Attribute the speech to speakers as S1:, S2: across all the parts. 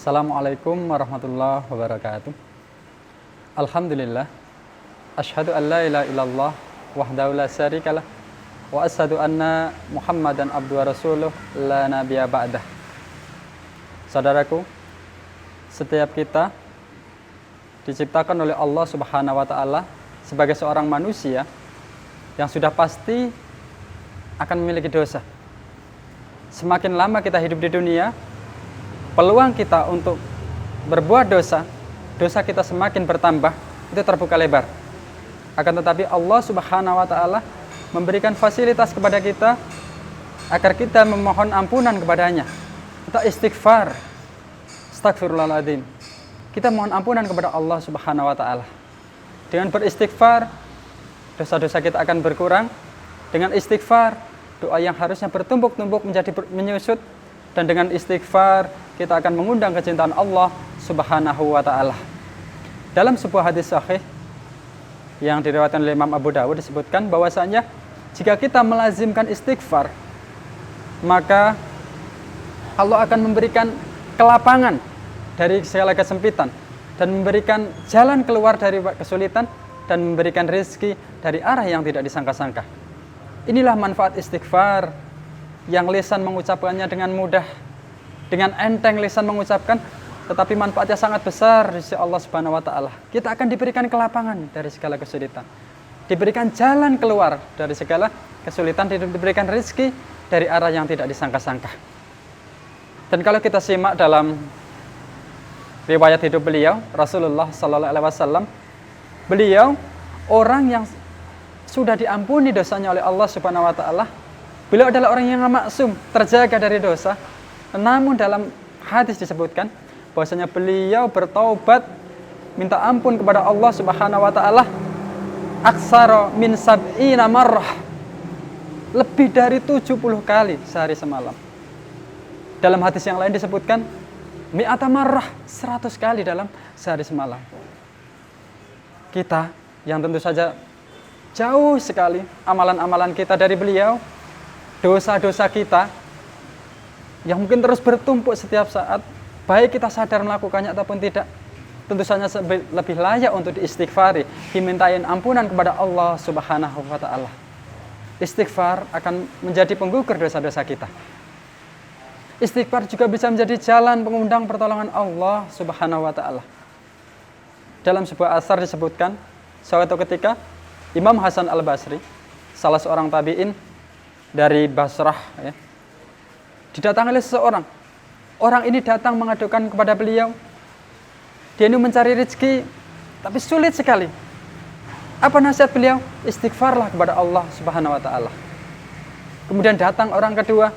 S1: Assalamualaikum warahmatullahi wabarakatuh. Alhamdulillah. Asyhadu an la ilaha illallah wahdahu la syarikalah wa asyhadu anna Muhammadan abduhu wa rasuluh la nabiyya ba'dah. Saudaraku, setiap kita diciptakan oleh Allah Subhanahu wa taala sebagai seorang manusia yang sudah pasti akan memiliki dosa. Semakin lama kita hidup di dunia, peluang kita untuk berbuat dosa kita semakin bertambah, itu terbuka lebar. Akan tetapi Allah Subhanahu wa taala memberikan fasilitas kepada kita agar kita memohon ampunan kepadanya. Kita istighfar. Astagfirullahaladzim. Kita mohon ampunan kepada Allah Subhanahu wa taala. Dengan beristighfar, dosa-dosa kita akan berkurang. Dengan istighfar, doa yang harusnya bertumpuk-tumpuk menjadi menyusut. Dan dengan istighfar, kita akan mengundang kecintaan Allah Subhanahu wa ta'ala. Dalam sebuah hadis sahih yang diriwayatkan oleh Imam Abu Dawud disebutkan bahwasanya jika kita melazimkan istighfar, maka Allah akan memberikan kelapangan dari segala kesempitan dan memberikan jalan keluar dari kesulitan dan memberikan rezeki dari arah yang tidak disangka-sangka. Inilah manfaat istighfar yang lisan mengucapkannya dengan mudah, dengan enteng lisan mengucapkan, tetapi manfaatnya sangat besar di sisi Allah Subhanahu wa taala. Kita akan diberikan kelapangan dari segala kesulitan, diberikan jalan keluar dari segala kesulitan, diberikan rezeki dari arah yang tidak disangka-sangka. Dan kalau kita simak dalam riwayat hidup beliau, Rasulullah sallallahu alaihi wasallam, beliau orang yang sudah diampuni dosanya oleh Allah Subhanahu wa taala. Beliau adalah orang yang maksum, terjaga dari dosa. Namun dalam hadis disebutkan bahwasanya beliau bertaubat, minta ampun kepada Allah Subhanahu wa taala aksara min sab'ina marrah. Lebih dari 70 kali sehari semalam. Dalam hadis yang lain disebutkan mi'ata marrah, 100 kali dalam sehari semalam. Kita yang tentu saja jauh sekali amalan-amalan kita dari beliau, dosa-dosa kita yang mungkin terus bertumpuk setiap saat, baik kita sadar melakukannya ataupun tidak, tentu saja lebih layak untuk diistighfari, dimintain ampunan kepada Allah Subhanahu wa taala. Istighfar akan menjadi penggugur dosa-dosa kita. Istighfar juga bisa menjadi jalan pengundang pertolongan Allah Subhanahu wa taala. Dalam sebuah asar disebutkan, suatu ketika Imam Hasan Al-Basri, salah seorang tabi'in dari Basrah, ya, didatangi oleh seseorang. Orang ini datang mengadukan kepada beliau, dia ini mencari rezeki tapi sulit sekali. Apa nasihat beliau? Istighfarlah kepada Allah Subhanahu wa taala. Kemudian datang orang kedua,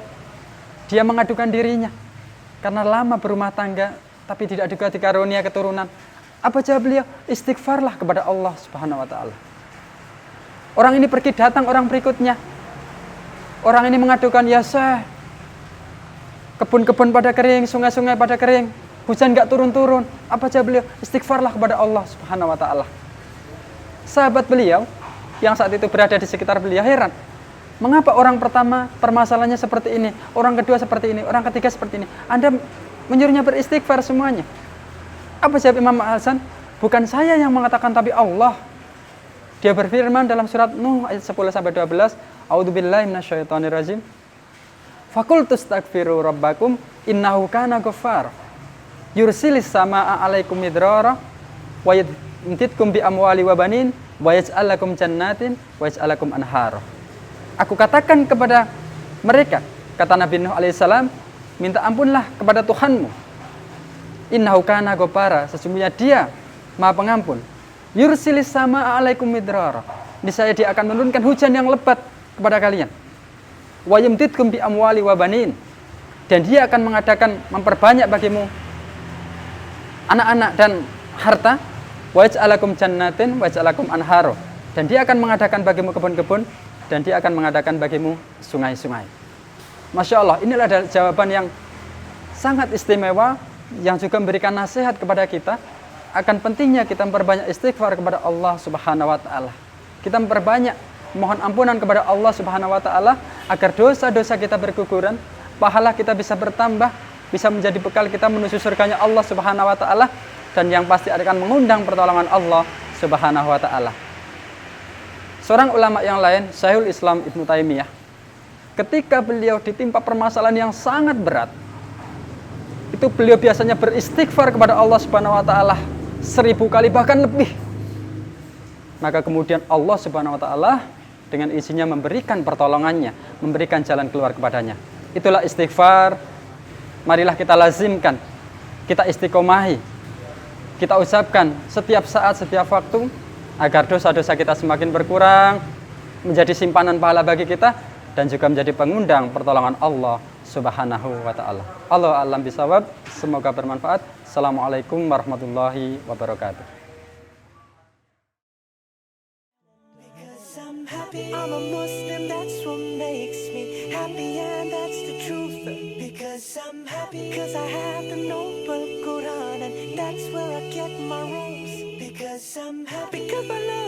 S1: dia mengadukan dirinya karena lama berumah tangga tapi tidak juga dikarunia keturunan. Apa jawab beliau? Istighfarlah kepada Allah Subhanahu wa taala. Orang ini pergi, datang orang berikutnya. Orang ini mengadukan, ya Syekh, kebun-kebun pada kering, sungai-sungai pada kering, hujan gak turun-turun. Apa jawab beliau? Istighfarlah kepada Allah Subhanahu wa taala. Sahabat beliau yang saat itu berada di sekitar beliau heran, mengapa orang pertama permasalahannya seperti ini, orang kedua seperti ini, orang ketiga seperti ini, Anda menyuruhnya beristighfar semuanya. Apa jawab Imam Hasan? Bukan saya yang mengatakan, tapi Allah. Dia berfirman dalam surat Nuh ayat 10-12, A'udzubillahi minasyaitonirrajim. Faqultu astaghfiru rabbakum innahu kana ghaffar. Yursilis samaa'a 'alaikum midrara wa yumdidkum bi amwali wa banin wa yaj'al lakum jannatin wa yaj'al lakum anhara. Aku katakan kepada mereka, kata Nabi Nuh alaihissalam, minta ampunlah kepada Tuhanmu. Innahu kana ghaffara, sesungguhnya Dia Maha Pengampun. Yursilis samaa'a 'alaikum midrara. Niscaya Dia akan menurunkan hujan yang lebat kepada kalian. Wa yumdidkum bi amwali wa banin. Dan Dia akan mengadakan memperbanyak bagimu anak-anak dan harta. Wa yaj'alakum jannatin wa yaj'alakum anhara. Dan Dia akan mengadakan bagimu kebun-kebun dan Dia akan mengadakan bagimu sungai-sungai. Masya Allah, inilah jawaban yang sangat istimewa yang juga memberikan nasihat kepada kita akan pentingnya kita memperbanyak istighfar kepada Allah Subhanahu wa taala. Kita memperbanyak mohon ampunan kepada Allah Subhanahu wa taala agar dosa-dosa kita berguguran, pahala kita bisa bertambah, bisa menjadi bekal kita menuju surganya Allah Subhanahu wa taala, dan yang pasti akan mengundang pertolongan Allah Subhanahu wa taala. Seorang ulama yang lain, Syekhul Islam Ibnu Taimiyah, ketika beliau ditimpa permasalahan yang sangat berat, itu beliau biasanya beristighfar kepada Allah Subhanahu wa taala 1000 kali bahkan lebih. Maka kemudian Allah Subhanahu wa taala dengan izinnya memberikan pertolongannya, memberikan jalan keluar kepadanya. Itulah istighfar. Marilah kita lazimkan, kita istiqomahi, kita ucapkan setiap saat, setiap waktu, agar dosa-dosa kita semakin berkurang, menjadi simpanan pahala bagi kita, dan juga menjadi pengundang pertolongan Allah Subhanahu wa ta'ala. Allah a'lam bisawab. Semoga bermanfaat. Assalamualaikum warahmatullahi wabarakatuh.
S2: I'm a Muslim, that's what makes me happy, and that's the truth. Because I'm happy, because I have the noble Quran, and that's where I get my rules. Because I'm happy, because I love